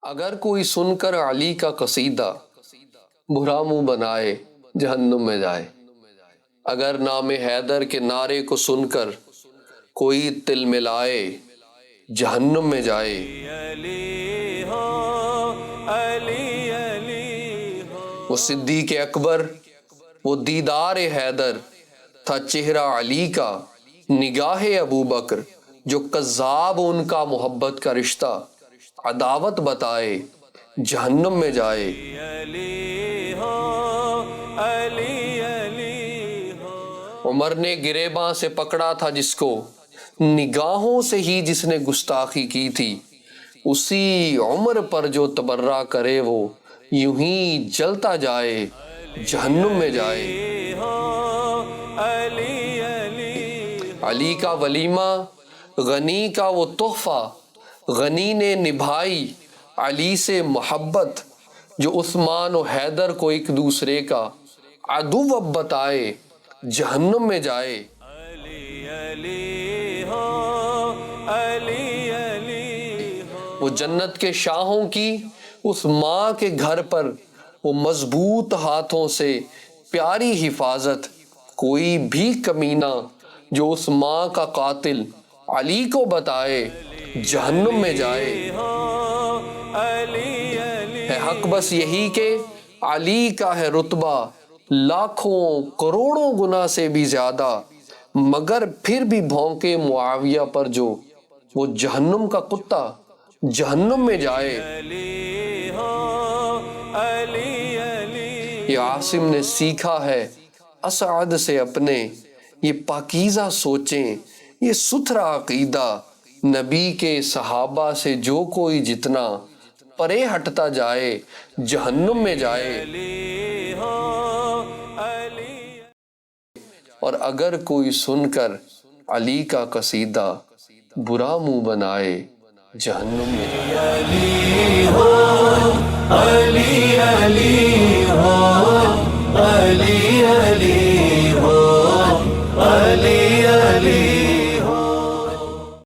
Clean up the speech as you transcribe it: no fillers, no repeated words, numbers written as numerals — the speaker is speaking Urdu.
اگر کوئی سن کر علی کا قصیدہ برا منہ بنائے جہنم میں جائے۔ اگر نام حیدر کے نعرے کو سن کر کوئی تل ملائے جہنم میں جائے۔ وہ صدیق اکبر، وہ دیدار حیدر، تھا چہرہ علی کا نگاہ ابو بکر، جو کذاب ان کا محبت کا رشتہ عداوت بتائے جہنم میں جائے۔ عمر نے گریباں سے پکڑا تھا جس کو، نگاہوں سے ہی جس نے گستاخی کی تھی، اسی عمر پر جو تبرہ کرے وہ یوں ہی جلتا جائے جہنم میں جائے۔ علی کا ولیمہ، غنی کا وہ تحفہ، غنی نے نبھائی علی سے محبت، جو عثمان و حیدر کو ایک دوسرے کا عدو اب بتائے جہنم میں جائے۔ وہ جنت کے شاہوں کی اس ماں کے گھر پر وہ مضبوط ہاتھوں سے پیاری حفاظت، کوئی بھی کمینہ جو اس ماں کا قاتل علی کو بتائے جہنم میں جائے۔ ہے حق بس یہی کہ علی کا ہے رتبہ لاکھوں کروڑوں گنا سے بھی زیادہ، مگر پھر بھی بھونکے معاویہ پر جو وہ جہنم کا کتا جہنم میں جائے۔ یہ عاصم نے سیکھا ہے اسعد سے اپنے، یہ پاکیزہ سوچیں، یہ ستھرا عقیدہ، نبی کے صحابہ سے جو کوئی جتنا پرے ہٹتا جائے جہنم میں جائے۔ اور اگر کوئی سن کر علی کا قصیدہ برا منہ بنائے جہنم میں جائے۔ علی ہو، علی علی ہو۔